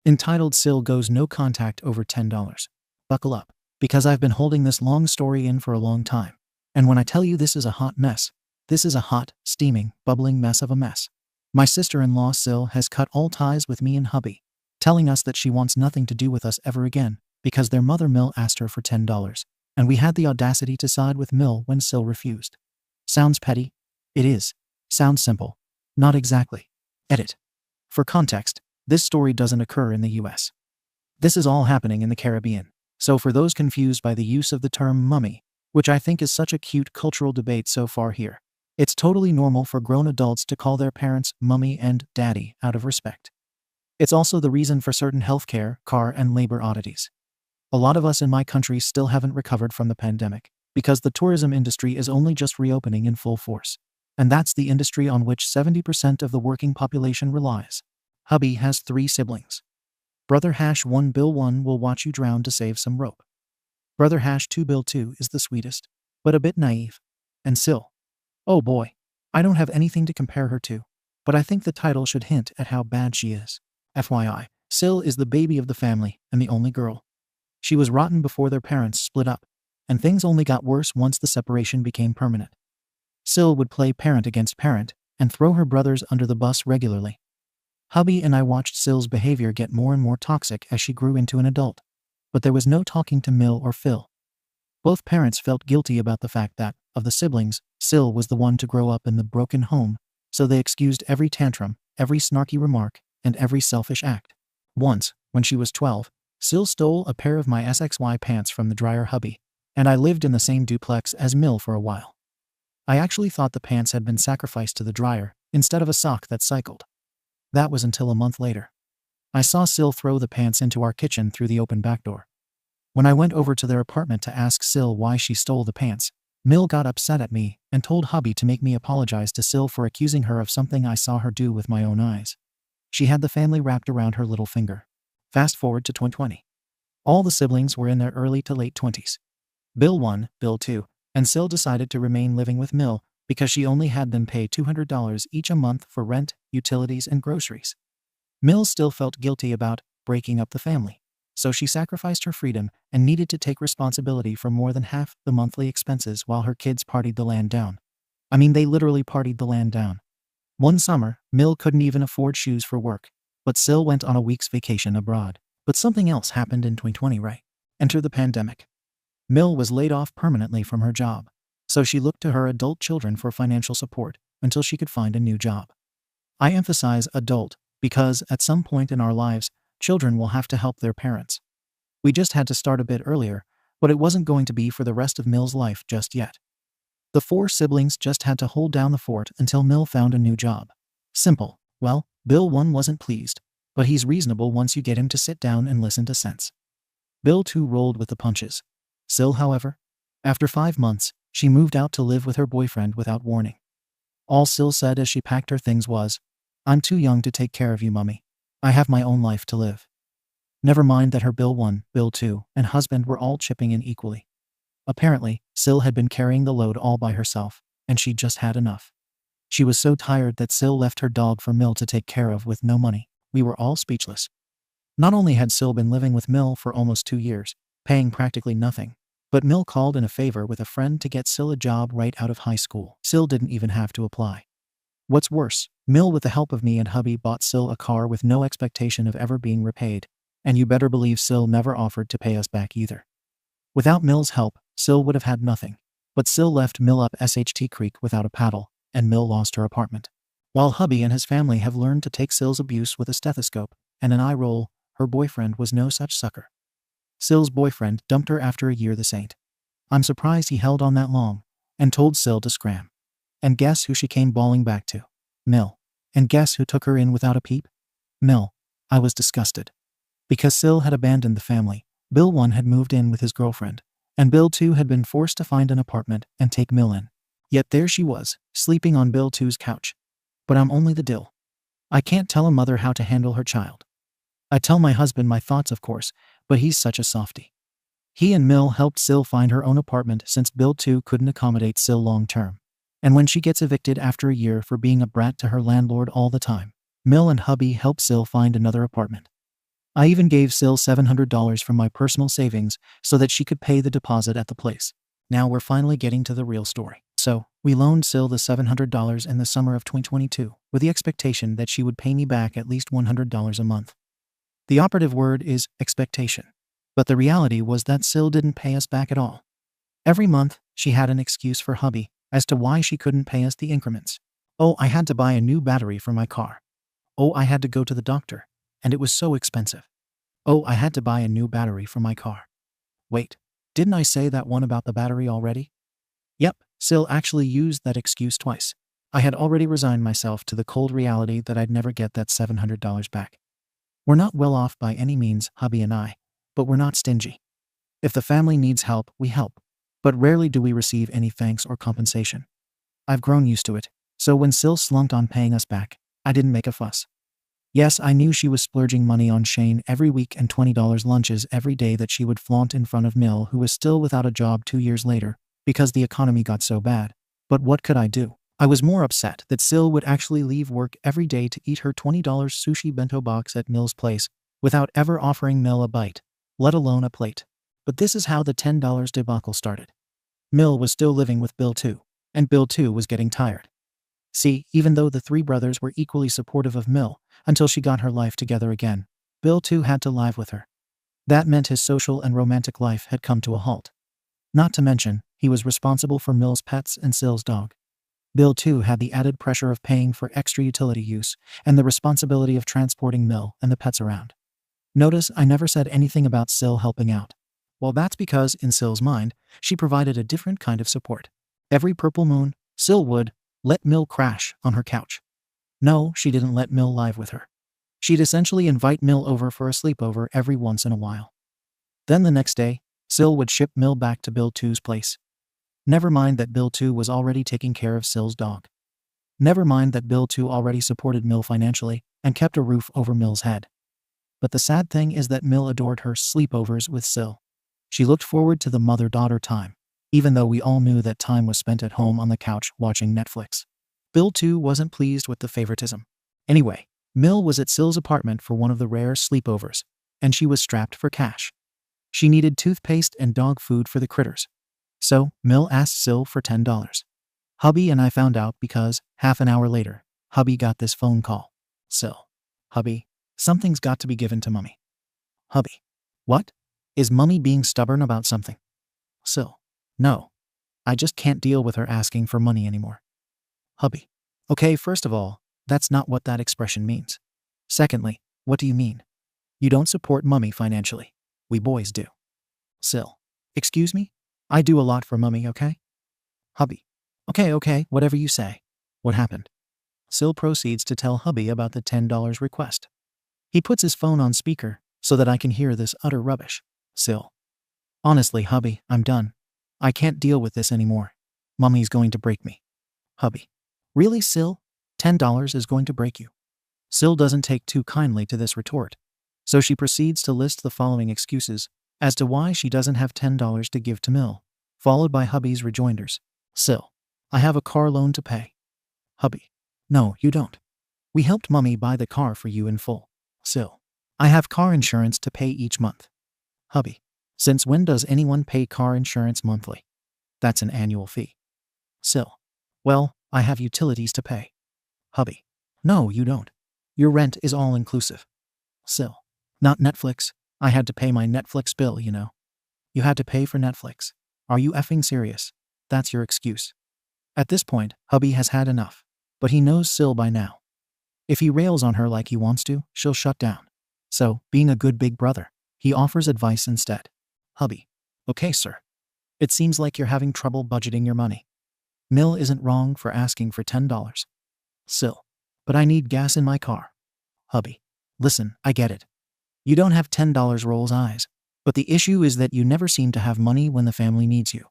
entitled SIL Goes No Contact Over $10. Buckle up, because I've been holding this long story in for a long time. And when I tell you this is a hot mess, this is a hot, steaming, bubbling mess of a mess. My sister-in-law SIL has cut all ties with me and hubby, telling us that she wants nothing to do with us ever again because their mother Mill asked her for $10, and we had the audacity to side with Mill when SIL refused. Sounds petty? It is. Sounds simple? Not exactly. Edit. For context, this story doesn't occur in the US. This is all happening in the Caribbean. So for those confused by the use of the term mummy, which I think is such a cute cultural debate so far here, it's totally normal for grown adults to call their parents mummy and daddy out of respect. It's also the reason for certain healthcare, car, and labor oddities. A lot of us in my country still haven't recovered from the pandemic because the tourism industry is only just reopening in full force. And that's the industry on which 70% of the working population relies. Hubby has 3 siblings. Brother #1 Bill 1 will watch you drown to save some rope. Brother #2 Bill 2 is the sweetest, but a bit naive. And SIL. Oh boy, I don't have anything to compare her to, but I think the title should hint at how bad she is. FYI, SIL is the baby of the family and the only girl. She was rotten before their parents split up, and things only got worse once the separation became permanent. SIL would play parent against parent and throw her brothers under the bus regularly. Hubby and I watched SIL's behavior get more and more toxic as she grew into an adult, but there was no talking to Mill or Phil. Both parents felt guilty about the fact that, of the siblings, SIL was the one to grow up in the broken home, so they excused every tantrum, every snarky remark, and every selfish act. Once, when she was 12, SIL stole a pair of my SXY pants from the dryer hubby, and I lived in the same duplex as Mill for a while. I actually thought the pants had been sacrificed to the dryer, instead of a sock that cycled. That was until a month later. I saw SIL throw the pants into our kitchen through the open back door. When I went over to their apartment to ask SIL why she stole the pants, Mill got upset at me and told hubby to make me apologize to SIL for accusing her of something I saw her do with my own eyes. She had the family wrapped around her little finger. Fast forward to 2020. All the siblings were in their early to late 20s. Bill 1, Bill 2, and SIL decided to remain living with Mill because she only had them pay $200 each a month for rent, utilities, and groceries. Mill still felt guilty about breaking up the family, so she sacrificed her freedom and needed to take responsibility for more than half the monthly expenses while her kids partied the land down. I mean, they literally partied the land down. One summer, Mill couldn't even afford shoes for work, but SIL went on a week's vacation abroad. But something else happened in 2020, right? Enter the pandemic. Mill was laid off permanently from her job, so she looked to her adult children for financial support until she could find a new job. I emphasize adult because at some point in our lives, children will have to help their parents. We just had to start a bit earlier, but it wasn't going to be for the rest of Mill's life just yet. The 4 siblings just had to hold down the fort until Mill found a new job. Simple. Well, Bill 1 wasn't pleased, but he's reasonable once you get him to sit down and listen to sense. Bill 2 rolled with the punches. SIL, however, after 5 months, she moved out to live with her boyfriend without warning. All SIL said as she packed her things was, "I'm too young to take care of you, mummy. I have my own life to live." Never mind that her Bill 1, Bill 2, and husband were all chipping in equally. Apparently, SIL had been carrying the load all by herself, and she'd just had enough. She was so tired that SIL left her dog for Mill to take care of with no money. We were all speechless. Not only had SIL been living with Mill for almost 2 years, paying practically nothing, but Mill called in a favor with a friend to get SIL a job right out of high school. SIL didn't even have to apply. What's worse, Mill, with the help of me and hubby, bought SIL a car with no expectation of ever being repaid, and you better believe SIL never offered to pay us back either. Without Mill's help, SIL would have had nothing, but SIL left Mill up SHT Creek without a paddle, and Mill lost her apartment. While hubby and his family have learned to take SIL's abuse with a stethoscope and an eye roll, her boyfriend was no such sucker. SIL's boyfriend dumped her after a year, the saint. I'm surprised he held on that long, and told SIL to scram. And guess who she came bawling back to? Mill. And guess who took her in without a peep? Mill. I was disgusted. Because SIL had abandoned the family, Bill 1 had moved in with his girlfriend, and Bill 2 had been forced to find an apartment and take Mill in. Yet there she was, sleeping on Bill 2's couch. But I'm only the dill. I can't tell a mother how to handle her child. I tell my husband my thoughts, of course, but he's such a softie. He and Mill helped SIL find her own apartment since Bill 2 couldn't accommodate SIL long term. And when she gets evicted after a year for being a brat to her landlord all the time, Mill and hubby help SIL find another apartment. I even gave SIL $700 from my personal savings so that she could pay the deposit at the place. Now we're finally getting to the real story. So, we loaned SIL the $700 in the summer of 2022 with the expectation that she would pay me back at least $100 a month. The operative word is expectation. But the reality was that SIL didn't pay us back at all. Every month, she had an excuse for hubby as to why she couldn't pay us the increments. Oh, I had to buy a new battery for my car. Oh, I had to go to the doctor, and it was so expensive. Oh, I had to buy a new battery for my car. Wait, didn't I say that one about the battery already? Yep, SIL actually used that excuse twice. I had already resigned myself to the cold reality that I'd never get that $700 back. We're not well off by any means, hubby and I, but we're not stingy. If the family needs help, we help, but rarely do we receive any thanks or compensation. I've grown used to it, so when SIL slunked on paying us back, I didn't make a fuss. Yes, I knew she was splurging money on Shane every week and $20 lunches every day that she would flaunt in front of Mill, who was still without a job 2 years later because the economy got so bad. But what could I do? I was more upset that SIL would actually leave work every day to eat her $20 sushi bento box at Mill's place without ever offering Mill a bite, let alone a plate. But this is how the $10 debacle started. Mill was still living with Bill too, and Bill too was getting tired. See, even though the three brothers were equally supportive of Mill until she got her life together again, Bill too had to live with her. That meant his social and romantic life had come to a halt. Not to mention, he was responsible for Mill's pets and SIL's dog. Bill too had the added pressure of paying for extra utility use and the responsibility of transporting Mill and the pets around. Notice I never said anything about SIL helping out. Well, that's because, in SIL's mind, she provided a different kind of support. Every purple moon, SIL would let Mill crash on her couch. No, she didn't let Mill live with her. She'd essentially invite Mill over for a sleepover every once in a while. Then the next day, SIL would ship Mill back to Bill 2's place. Never mind that Bill 2 was already taking care of SIL's dog. Never mind that Bill 2 already supported Mill financially and kept a roof over Mill's head. But the sad thing is that Mill adored her sleepovers with SIL. She looked forward to the mother-daughter time, even though we all knew that time was spent at home on the couch watching Netflix. Bill too wasn't pleased with the favoritism. Anyway, Mill was at SIL's apartment for one of the rare sleepovers, and she was strapped for cash. She needed toothpaste and dog food for the critters. So, Mill asked SIL for $10. Hubby and I found out because, half an hour later, Hubby got this phone call. SIL. Hubby, something's got to be given to Mummy. Hubby. What? Is Mummy being stubborn about something? SIL. No. I just can't deal with her asking for money anymore. Hubby. Okay, first of all, that's not what that expression means. Secondly, what do you mean? You don't support Mummy financially. We boys do. SIL. Excuse me? I do a lot for Mummy, okay? Hubby. Okay, whatever you say. What happened? SIL proceeds to tell Hubby about the $10 request. He puts his phone on speaker so that I can hear this utter rubbish. SIL. Honestly, Hubby, I'm done. I can't deal with this anymore. Mummy's going to break me. Hubby. Really, SIL? $10 is going to break you. SIL doesn't take too kindly to this retort, so she proceeds to list the following excuses as to why she doesn't have $10 to give to Mill, followed by Hubby's rejoinders. SIL. I have a car loan to pay. Hubby. No, you don't. We helped Mummy buy the car for you in full. SIL. I have car insurance to pay each month. Hubby. Since when does anyone pay car insurance monthly? That's an annual fee. SIL. Well, I have utilities to pay. Hubby. No, you don't. Your rent is all inclusive. SIL. Not Netflix. I had to pay my Netflix bill, you know. You had to pay for Netflix. Are you effing serious? That's your excuse. At this point, Hubby has had enough, but he knows SIL by now. If he rails on her like he wants to, she'll shut down. So, being a good big brother, he offers advice instead. Hubby. Okay, sir. It seems like you're having trouble budgeting your money. Mill isn't wrong for asking for $10. SIL. But I need gas in my car. Hubby. Listen, I get it. You don't have $10 rolls eyes, but the issue is that you never seem to have money when the family needs you.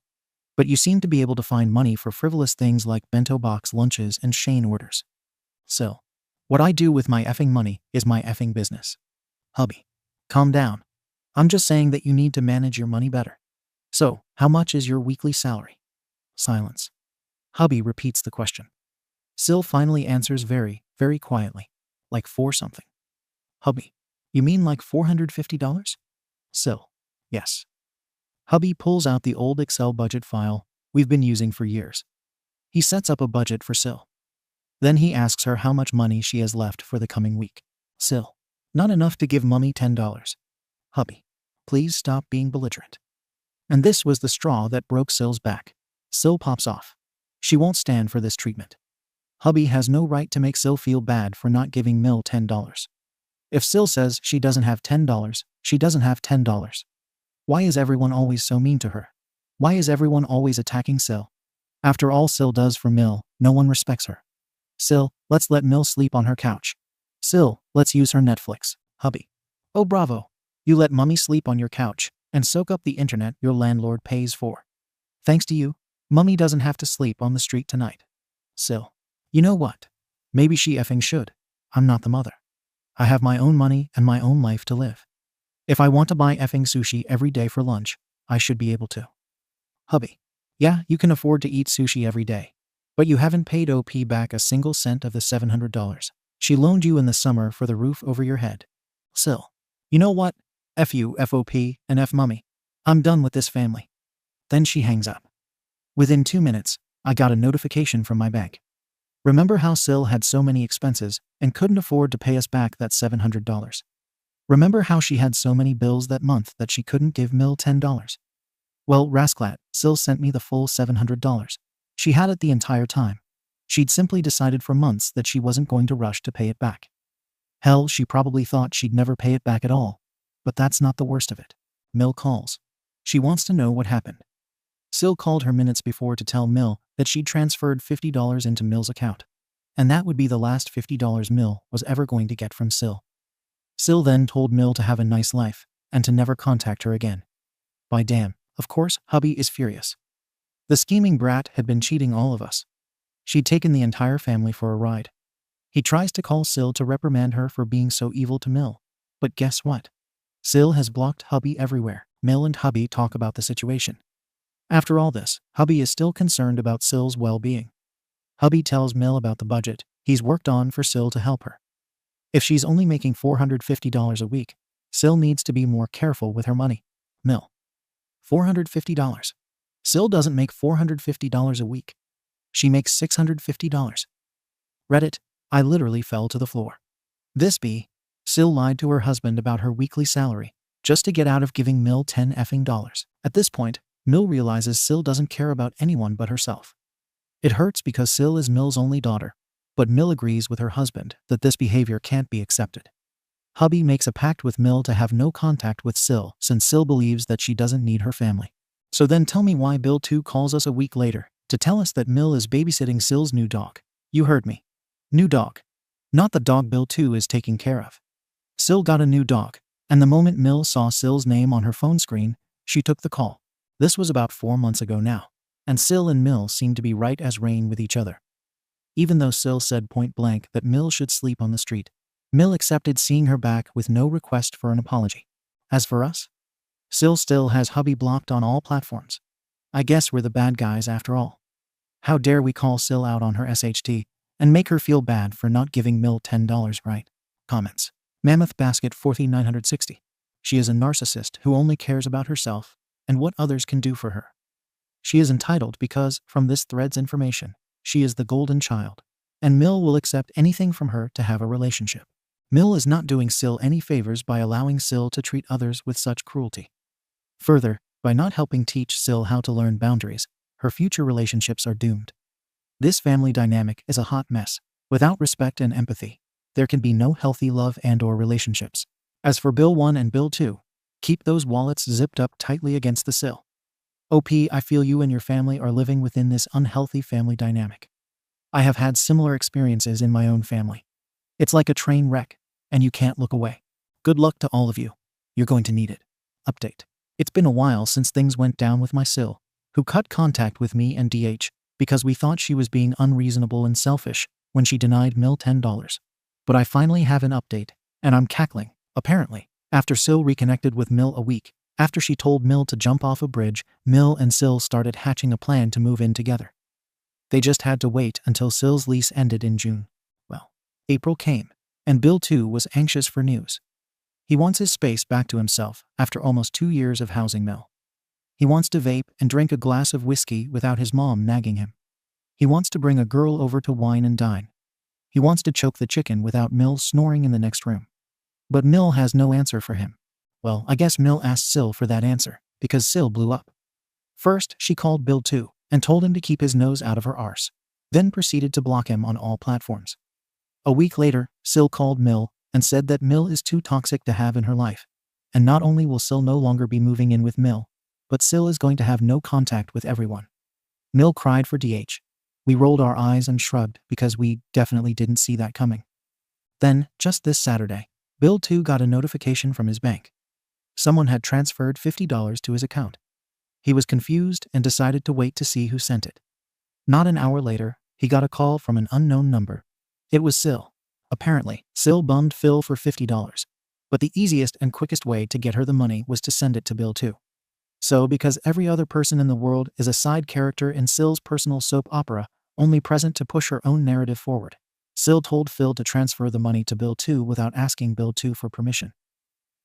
But you seem to be able to find money for frivolous things like bento box lunches and Shane orders. SIL. What I do with my effing money is my effing business. Hubby. Calm down. I'm just saying that you need to manage your money better. So, how much is your weekly salary? Silence. Hubby repeats the question. SIL finally answers very, very quietly, like 4 something. Hubby. You mean like $450? SIL. Yes. Hubby pulls out the old Excel budget file we've been using for years. He sets up a budget for SIL. Then he asks her how much money she has left for the coming week. SIL. Not enough to give Mummy $10. Hubby. Please stop being belligerent. And this was the straw that broke SIL's back. SIL pops off. She won't stand for this treatment. Hubby has no right to make SIL feel bad for not giving Mill $10. If SIL says she doesn't have $10, she doesn't have $10. Why is everyone always so mean to her? Why is everyone always attacking SIL? After all SIL does for Mill, no one respects her. SIL, let's let Mill sleep on her couch. SIL, let's use her Netflix. Hubby. Oh bravo. You let Mummy sleep on your couch and soak up the internet your landlord pays for. Thanks to you, Mummy doesn't have to sleep on the street tonight. SIL. You know what? Maybe she effing should. I'm not the mother. I have my own money and my own life to live. If I want to buy effing sushi every day for lunch, I should be able to. Hubby. Yeah, you can afford to eat sushi every day. But you haven't paid OP back a single cent of the $700 she loaned you in the summer for the roof over your head. SIL. You know what? F you, FOP, and F Mummy. I'm done with this family. Then she hangs up. Within 2 minutes, I got a notification from my bank. Remember how SIL had so many expenses and couldn't afford to pay us back that $700? Remember how she had so many bills that month that she couldn't give Mill $10? Well, rasclat, SIL sent me the full $700. She had it the entire time. She'd simply decided for months that she wasn't going to rush to pay it back. Hell, she probably thought she'd never pay it back at all. But that's not the worst of it. Mill calls. She wants to know what happened. SIL called her minutes before to tell Mill that she'd transferred $50 into Mill's account. And that would be the last $50 Mill was ever going to get from SIL. SIL then told Mill to have a nice life and to never contact her again. By damn, of course, hubby is furious. The scheming brat had been cheating all of us. She'd taken the entire family for a ride. He tries to call SIL to reprimand her for being so evil to Mill. But guess what? SIL has blocked hubby everywhere. Mill and hubby talk about the situation. After all this, hubby is still concerned about SIL's well-being. Hubby tells Mill about the budget he's worked on for SIL to help her. If she's only making $450 a week, SIL needs to be more careful with her money. Mill. $450. SIL doesn't make $450 a week. She makes $650. Reddit, I literally fell to the floor. This bee, SIL lied to her husband about her weekly salary just to get out of giving Mill $10 effing dollars. At this point, Mill realizes SIL doesn't care about anyone but herself. It hurts because SIL is Mill's only daughter, but Mill agrees with her husband that this behavior can't be accepted. Hubby makes a pact with Mill to have no contact with SIL since SIL believes that she doesn't need her family. So then tell me why Bill 2 calls us a week later to tell us that Mill is babysitting SIL's new dog. You heard me. New dog. Not the dog Bill 2 is taking care of. SIL got a new dog, and the moment Mill saw SIL's name on her phone screen, she took the call. This was about 4 months ago now, and SIL and Mill seemed to be right as rain with each other. Even though SIL said point blank that Mill should sleep on the street, Mill accepted seeing her back with no request for an apology. As for us, SIL still has hubby blocked on all platforms. I guess we're the bad guys after all. How dare we call SIL out on her SHT and make her feel bad for not giving Mill $10, right? Comments. Mammoth Basket 40960. She is a narcissist who only cares about herself and what others can do for her. She is entitled because, from this thread's information, she is the golden child, and Mill will accept anything from her to have a relationship. Mill is not doing SIL any favors by allowing SIL to treat others with such cruelty. Further, by not helping teach SIL how to learn boundaries, her future relationships are doomed. This family dynamic is a hot mess. Without respect and empathy, there can be no healthy love and/or relationships. As for Bill 1 and Bill 2, keep those wallets zipped up tightly against the sill. OP, I feel you and your family are living within this unhealthy family dynamic. I have had similar experiences in my own family. It's like a train wreck, and you can't look away. Good luck to all of you. You're going to need it. Update. It's been a while since things went down with my SIL, who cut contact with me and DH because we thought she was being unreasonable and selfish when she denied Mill $10. But I finally have an update, and I'm cackling, apparently. After SIL reconnected with Mill a week, after she told Mill to jump off a bridge, Mill and SIL started hatching a plan to move in together. They just had to wait until SIL's lease ended in June. Well, April came, and Bill 2 was anxious for news. He wants his space back to himself after almost 2 years of housing Mill. He wants to vape and drink a glass of whiskey without his mom nagging him. He wants to bring a girl over to wine and dine. He wants to choke the chicken without Mill snoring in the next room. But Mill has no answer for him. Well, I guess Mill asked SIL for that answer, because SIL blew up. First, she called Bill too, and told him to keep his nose out of her arse, then proceeded to block him on all platforms. A week later, SIL called Mill and said that Mill is too toxic to have in her life. And not only will SIL no longer be moving in with Mill, but SIL is going to have no contact with everyone. Mill cried for DH. We rolled our eyes and shrugged because we definitely didn't see that coming. Then, just this Saturday, Bill too got a notification from his bank. Someone had transferred $50 to his account. He was confused and decided to wait to see who sent it. Not an hour later, he got a call from an unknown number. It was SIL. Apparently, SIL bummed Phil for $50. But the easiest and quickest way to get her the money was to send it to Bill too. So, because every other person in the world is a side character in SIL's personal soap opera, only present to push her own narrative forward, SIL told Phil to transfer the money to Bill too without asking Bill too for permission.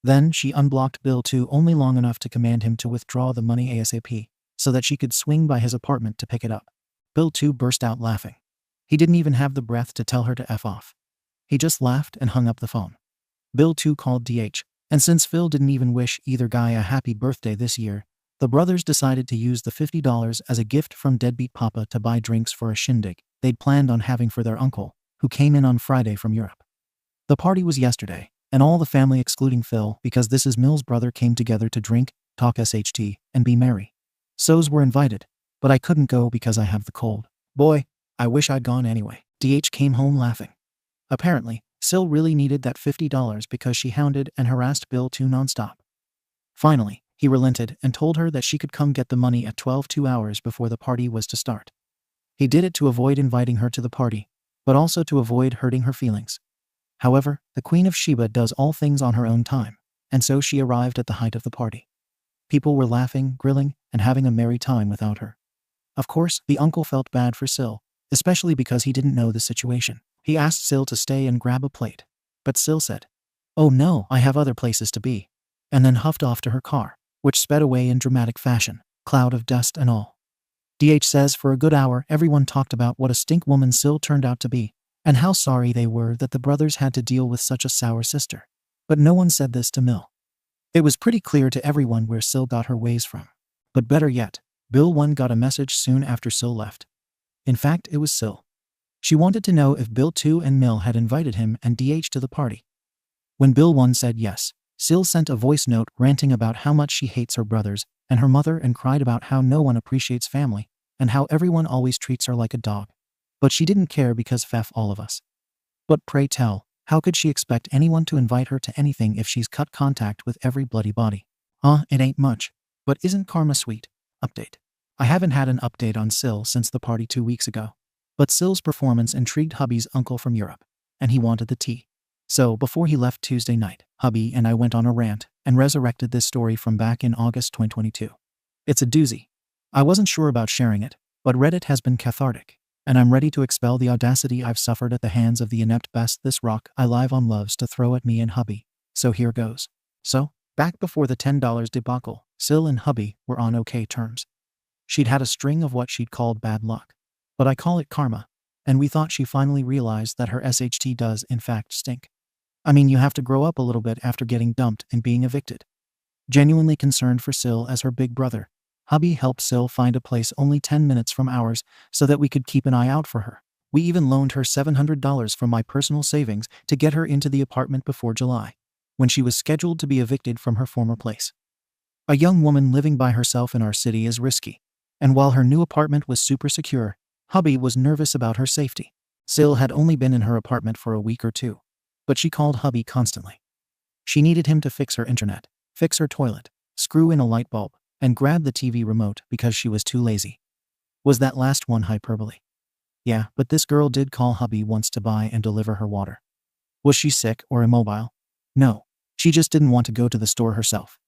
Then she unblocked Bill too only long enough to command him to withdraw the money ASAP, so that she could swing by his apartment to pick it up. Bill too burst out laughing. He didn't even have the breath to tell her to F off. He just laughed and hung up the phone. Bill too called DH, and since Phil didn't even wish either guy a happy birthday this year, the brothers decided to use the $50 as a gift from deadbeat Papa to buy drinks for a shindig they'd planned on having for their uncle, who came in on Friday from Europe. The party was yesterday, and all the family excluding Phil, because this is Mill's brother, came together to drink, talk SHT, and be merry. So's were invited, but I couldn't go because I have the cold. Boy, I wish I'd gone anyway. DH came home laughing. Apparently, SIL really needed that $50 because she hounded and harassed Bill too nonstop. Finally, he relented and told her that she could come get the money at 12 2 hours before the party was to start. He did it to avoid inviting her to the party, but also to avoid hurting her feelings. However, the Queen of Sheba does all things on her own time, and so she arrived at the height of the party. People were laughing, grilling, and having a merry time without her. Of course, the uncle felt bad for SIL, especially because he didn't know the situation. He asked SIL to stay and grab a plate, but SIL said, "Oh no, I have other places to be," and then huffed off to her car, which sped away in dramatic fashion, cloud of dust and all. DH says for a good hour everyone talked about what a stink woman SIL turned out to be, and how sorry they were that the brothers had to deal with such a sour sister. But no one said this to Mill. It was pretty clear to everyone where SIL got her ways from. But better yet, Bill 1 got a message soon after SIL left. In fact, it was SIL. She wanted to know if Bill 2 and Mill had invited him and DH to the party. When Bill 1 said yes, SIL sent a voice note ranting about how much she hates her brothers and her mother and cried about how no one appreciates family and how everyone always treats her like a dog. But she didn't care because F all of us. But pray tell, how could she expect anyone to invite her to anything if she's cut contact with every bloody body? It ain't much. But isn't karma sweet? Update. I haven't had an update on SIL since the party 2 weeks ago. But SIL's performance intrigued hubby's uncle from Europe, and he wanted the tea. So before he left Tuesday night, hubby and I went on a rant and resurrected this story from back in August 2022. It's a doozy. I wasn't sure about sharing it, but Reddit has been cathartic, and I'm ready to expel the audacity I've suffered at the hands of the inept best this rock I live on loves to throw at me and hubby. So here goes. So, back before the $10 debacle, SIL and hubby were on okay terms. She'd had a string of what she'd called bad luck. But I call it karma, and we thought she finally realized that her SHT does in fact stink. I mean, you have to grow up a little bit after getting dumped and being evicted. Genuinely concerned for SIL as her big brother, hubby helped SIL find a place only 10 minutes from ours so that we could keep an eye out for her. We even loaned her $700 from my personal savings to get her into the apartment before July, when she was scheduled to be evicted from her former place. A young woman living by herself in our city is risky, and while her new apartment was super secure, hubby was nervous about her safety. SIL had only been in her apartment for a week or two, but she called hubby constantly. She needed him to fix her internet, fix her toilet, screw in a light bulb, and grab the TV remote because she was too lazy. Was that last one hyperbole? Yeah, but this girl did call hubby once to buy and deliver her water. Was she sick or immobile? No, she just didn't want to go to the store herself.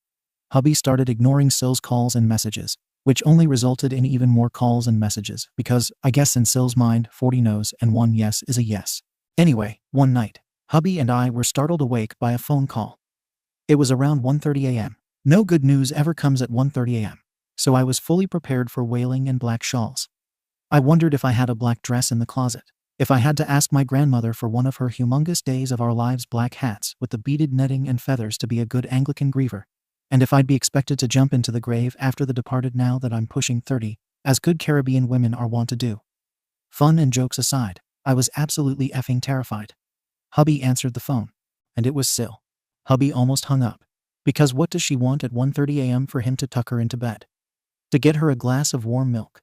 Hubby started ignoring SIL's calls and messages, which only resulted in even more calls and messages because, I guess in SIL's mind, 40 no's and 1 yes is a yes. Anyway, one night, hubby and I were startled awake by a phone call. It was around 1:30 a.m. No good news ever comes at 1:30 a.m. So I was fully prepared for wailing and black shawls. I wondered if I had a black dress in the closet. If I had to ask my grandmother for one of her humongous days of our lives black hats with the beaded netting and feathers to be a good Anglican griever. And if I'd be expected to jump into the grave after the departed now that I'm pushing 30, as good Caribbean women are wont to do. Fun and jokes aside, I was absolutely effing terrified. Hubby answered the phone. And it was SIL. Hubby almost hung up. Because what does she want at 1:30 a.m. for him to tuck her into bed? To get her a glass of warm milk.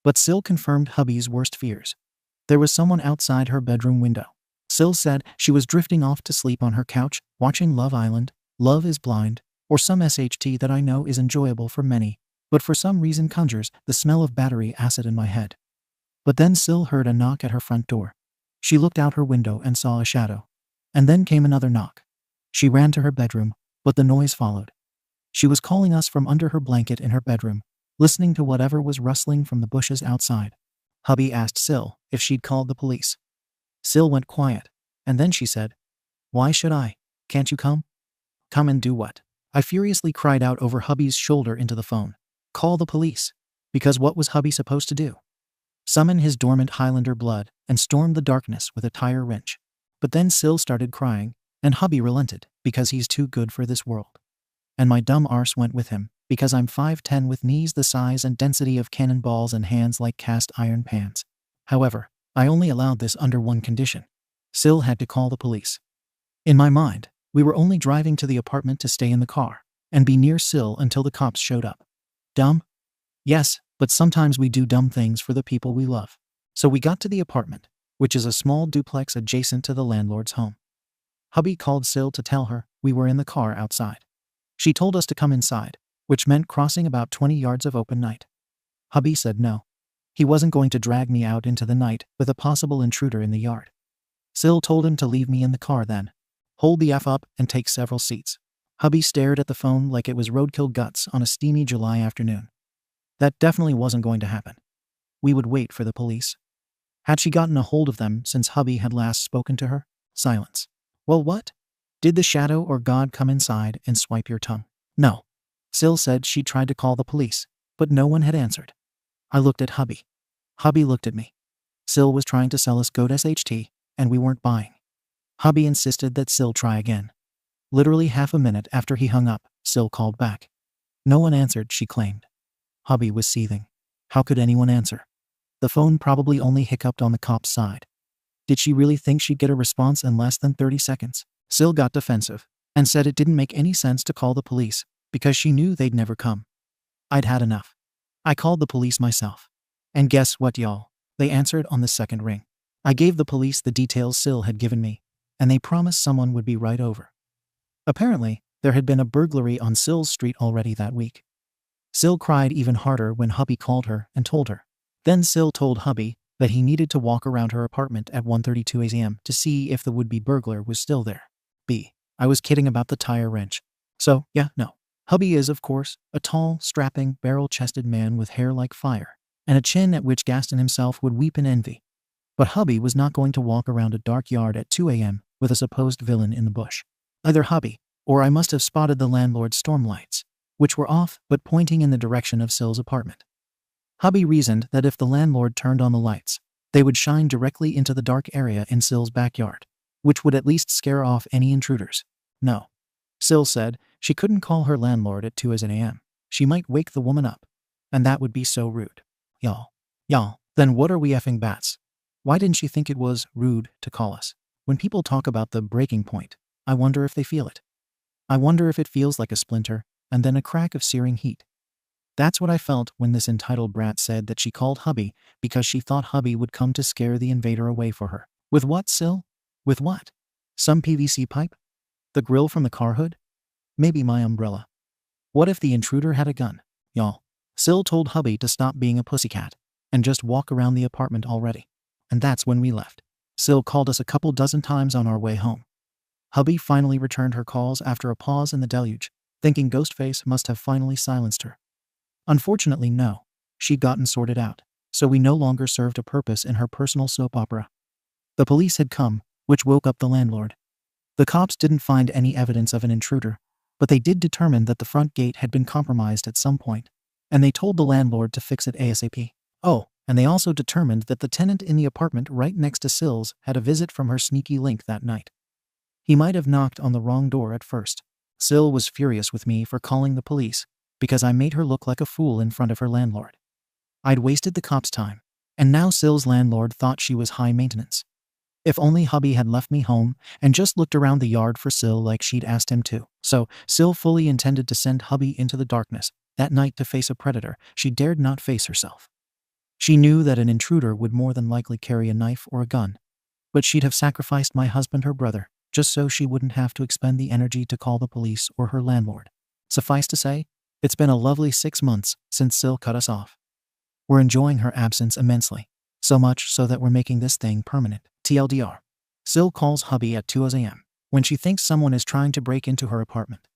But SIL confirmed hubby's worst fears. There was someone outside her bedroom window. SIL said she was drifting off to sleep on her couch, watching Love Island, Love is Blind, or some SHT that I know is enjoyable for many, but for some reason conjures the smell of battery acid in my head. But then SIL heard a knock at her front door. She looked out her window and saw a shadow. And then came another knock. She ran to her bedroom, but the noise followed. She was calling us from under her blanket in her bedroom, listening to whatever was rustling from the bushes outside. Hubby asked SIL if she'd called the police. SIL went quiet, and then she said, "Why should I? Can't you come?" "Come and do what?" I furiously cried out over hubby's shoulder into the phone. "Call the police." Because what was hubby supposed to do? Summon his dormant Highlander blood and storm the darkness with a tire wrench. But then SIL started crying, and hubby relented because he's too good for this world. And my dumb arse went with him, because I'm 5'10" with knees the size and density of cannonballs and hands like cast iron pans. However, I only allowed this under one condition. SIL had to call the police. In my mind, we were only driving to the apartment to stay in the car and be near SIL until the cops showed up. Dumb? Yes, but sometimes we do dumb things for the people we love. So we got to the apartment, which is a small duplex adjacent to the landlord's home. Hubby called SIL to tell her we were in the car outside. She told us to come inside, which meant crossing about 20 yards of open night. Hubby said no. He wasn't going to drag me out into the night with a possible intruder in the yard. SIL told him to leave me in the car then. Hold the F up and take several seats. Hubby stared at the phone like it was roadkill guts on a steamy July afternoon. That definitely wasn't going to happen. We would wait for the police. Had she gotten a hold of them since hubby had last spoken to her? Silence. Well, what? Did the shadow or God come inside and swipe your tongue? No. SIL said she tried to call the police, but no one had answered. I looked at hubby. Hubby looked at me. SIL was trying to sell us goat SHT, and we weren't buying. Hubby insisted that SIL try again. Literally half a minute after he hung up, SIL called back. No one answered, she claimed. Hubby was seething. How could anyone answer? The phone probably only hiccuped on the cop's side. Did she really think she'd get a response in less than 30 seconds? SIL got defensive and said it didn't make any sense to call the police because she knew they'd never come. I'd had enough. I called the police myself. And guess what, y'all? They answered on the second ring. I gave the police the details SIL had given me, and they promised someone would be right over. Apparently, there had been a burglary on SIL's street already that week. SIL cried even harder when hubby called her and told her. Then SIL told hubby that he needed to walk around her apartment at 1:32 a.m. to see if the would-be burglar was still there. I was kidding about the tire wrench. So, yeah, no. Hubby is, of course, a tall, strapping, barrel-chested man with hair like fire, and a chin at which Gaston himself would weep in envy. But hubby was not going to walk around a dark yard at 2 a.m. with a supposed villain in the bush. Either hubby, or I must have spotted the landlord's storm lights, which were off but pointing in the direction of SIL's apartment. Hubby reasoned that if the landlord turned on the lights, they would shine directly into the dark area in SIL's backyard, which would at least scare off any intruders. No. SIL said she couldn't call her landlord at 2 a.m. She might wake the woman up, and that would be so rude. Y'all, then what are we effing bats? Why didn't she think it was rude to call us? When people talk about the breaking point, I wonder if they feel it. I wonder if it feels like a splinter, and then a crack of searing heat. That's what I felt when this entitled brat said that she called hubby because she thought hubby would come to scare the invader away for her. With what, SIL? With what? Some PVC pipe? The grill from the car hood? Maybe my umbrella. What if the intruder had a gun? Y'all. SIL told hubby to stop being a pussycat and just walk around the apartment already. And that's when we left. SIL called us a couple dozen times on our way home. Hubby finally returned her calls after a pause in the deluge, thinking Ghostface must have finally silenced her. Unfortunately, no. She'd gotten sorted out, so we no longer served a purpose in her personal soap opera. The police had come, which woke up the landlord. The cops didn't find any evidence of an intruder, But they did determine that the front gate had been compromised at some point, and they told the landlord to fix it ASAP. Oh, and they also determined that the tenant in the apartment right next to SIL's had a visit from her sneaky link that night. He might have knocked on the wrong door at first. SIL was furious with me for calling the police because I made her look like a fool in front of her landlord. I'd wasted the cops' time, and now SIL's landlord thought she was high maintenance. If only hubby had left me home and just looked around the yard for SIL like she'd asked him to. So, SIL fully intended to send hubby into the darkness that night to face a predator she dared not face herself. She knew that an intruder would more than likely carry a knife or a gun, but she'd have sacrificed my husband, her brother, just so she wouldn't have to expend the energy to call the police or her landlord. Suffice to say, it's been a lovely 6 months since SIL cut us off. We're enjoying her absence immensely, so much so that we're making this thing permanent. TLDR. SIL calls hubby at 2 a.m. when she thinks someone is trying to break into her apartment.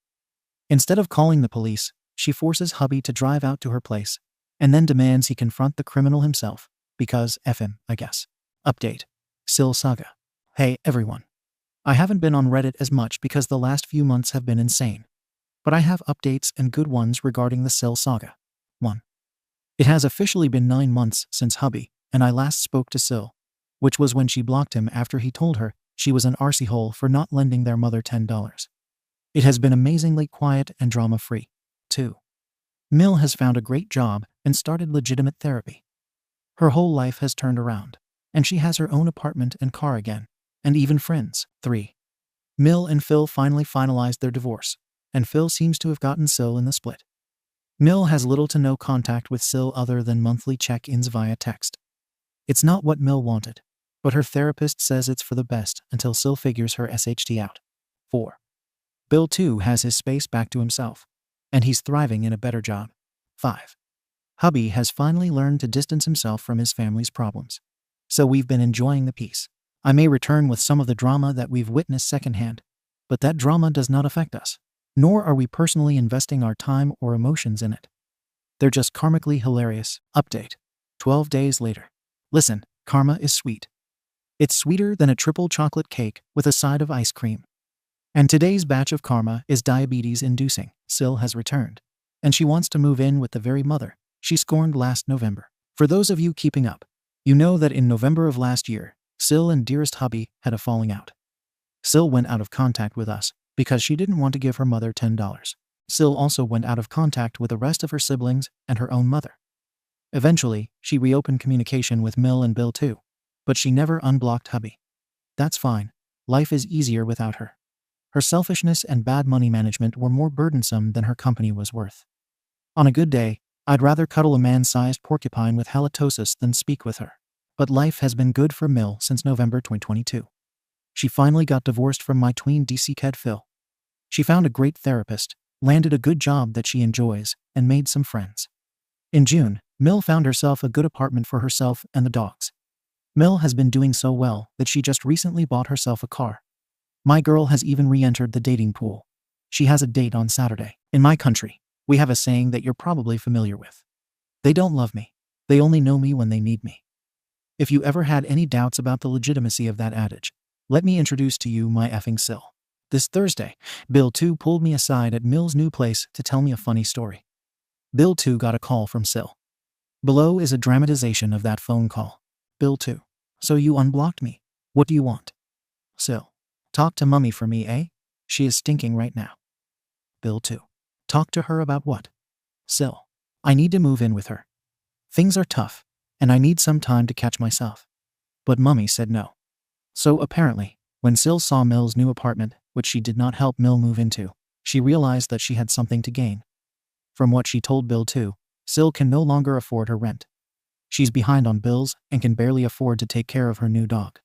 Instead of calling the police, she forces hubby to drive out to her place and then demands he confront the criminal himself, because F him, I guess. Update. SIL saga. Hey, everyone. I haven't been on Reddit as much because the last few months have been insane. But I have updates and good ones regarding the SIL saga. 1. It has officially been 9 months since hubby and I last spoke to SIL, which was when she blocked him after he told her she was an arsehole for not lending their mother $10. It has been amazingly quiet and drama-free. 2. Mill has found a great job and started legitimate therapy. Her whole life has turned around, and she has her own apartment and car again, and even friends. 3. Mill and Phil finally finalized their divorce, and Phil seems to have gotten SIL in the split. Mill has little to no contact with SIL other than monthly check-ins via text. It's not what Mill wanted, but her therapist says it's for the best until SIL figures her SHT out. 4. Bill too has his space back to himself, and he's thriving in a better job. 5. Hubby has finally learned to distance himself from his family's problems, so we've been enjoying the peace. I may return with some of the drama that we've witnessed secondhand, but that drama does not affect us, nor are we personally investing our time or emotions in it. They're just karmically hilarious. Update. 12 days later. Listen, karma is sweet. It's sweeter than a triple chocolate cake with a side of ice cream. And today's batch of karma is diabetes-inducing. SIL has returned, and she wants to move in with the very mother she scorned last November. For those of you keeping up, you know that in November of last year, SIL and dearest hubby had a falling out. SIL went out of contact with us because she didn't want to give her mother $10. SIL also went out of contact with the rest of her siblings and her own mother. Eventually, she reopened communication with Mill and Bill too, but she never unblocked hubby. That's fine. Life is easier without her. Her selfishness and bad money management were more burdensome than her company was worth. On a good day, I'd rather cuddle a man-sized porcupine with halitosis than speak with her. But life has been good for Mill since November 2022. She finally got divorced from my tween DC kid Phil. She found a great therapist, landed a good job that she enjoys, and made some friends. In June, Mill found herself a good apartment for herself and the dogs. Mill has been doing so well that she just recently bought herself a car. My girl has even re-entered the dating pool. She has a date on Saturday. In my country, we have a saying that you're probably familiar with. They don't love me. They only know me when they need me. If you ever had any doubts about the legitimacy of that adage, let me introduce to you my effing SIL. This Thursday, Bill 2 pulled me aside at Mill's new place to tell me a funny story. Bill 2 got a call from SIL. Below is a dramatization of that phone call. Bill 2. So you unblocked me. What do you want? SIL. Talk to mummy for me, eh? She is stinking right now. Bill 2. Talk to her about what? SIL. I need to move in with her. Things are tough, and I need some time to catch myself. But mummy said no. So apparently, when SIL saw Mill's new apartment, which she did not help Mill move into, she realized that she had something to gain. From what she told Bill 2, SIL can no longer afford her rent. She's behind on bills and can barely afford to take care of her new dog.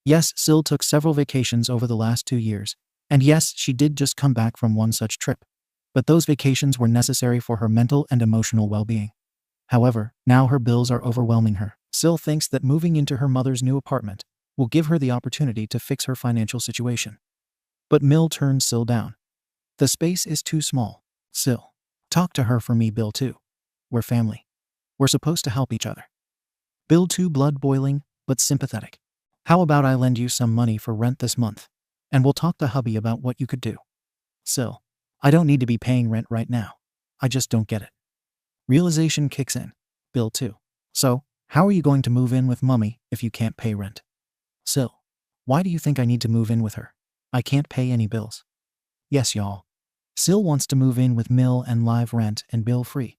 Yes, SIL took several vacations over the last 2 years, and yes, she did just come back from one such trip. But those vacations were necessary for her mental and emotional well-being. However, now her bills are overwhelming her. SIL thinks that moving into her mother's new apartment will give her the opportunity to fix her financial situation. But Mill turned SIL down. The space is too small. SIL. Talk to her for me, Bill 2. We're family. We're supposed to help each other. Bill 2 blood boiling, but sympathetic. How about I lend you some money for rent this month, and we'll talk to hubby about what you could do. SIL. I don't need to be paying rent right now. I just don't get it. Realization kicks in. Bill 2. So, how are you going to move in with Mummy if you can't pay rent? SIL. Why do you think I need to move in with her? I can't pay any bills. Yes, y'all. SIL wants to move in with Mill and live rent and bill free.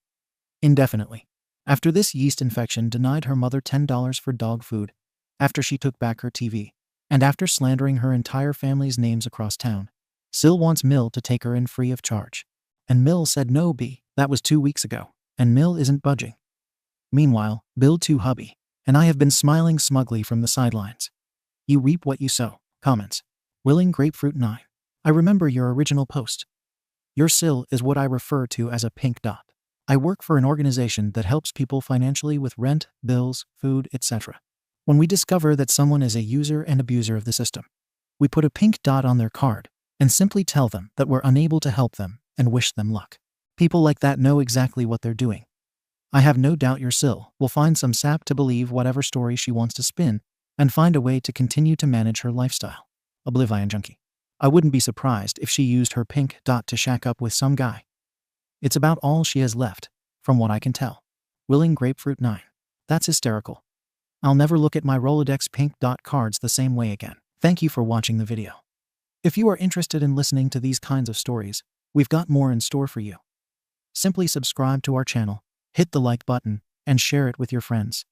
Indefinitely. After this yeast infection denied her mother $10 for dog food, after she took back her TV, and after slandering her entire family's names across town, SIL wants Mill to take her in free of charge. And Mill said no, that was 2 weeks ago, and Mill isn't budging. Meanwhile, Bill 2 hubby, and I have been smiling smugly from the sidelines. You reap what you sow. Comments. Willing Grapefruit 9. I remember your original post. Your SIL is what I refer to as a pink dot. I work for an organization that helps people financially with rent, bills, food, etc. When we discover that someone is a user and abuser of the system, we put a pink dot on their card and simply tell them that we're unable to help them and wish them luck. People like that know exactly what they're doing. I have no doubt your SIL will find some sap to believe whatever story she wants to spin and find a way to continue to manage her lifestyle. Oblivion Junkie. I wouldn't be surprised if she used her pink dot to shack up with some guy. It's about all she has left, from what I can tell. Willing Grapefruit 9. That's hysterical. I'll never look at my Rolodex pink dot cards the same way again. Thank you for watching the video. If you are interested in listening to these kinds of stories, we've got more in store for you. Simply subscribe to our channel, hit the like button, and share it with your friends.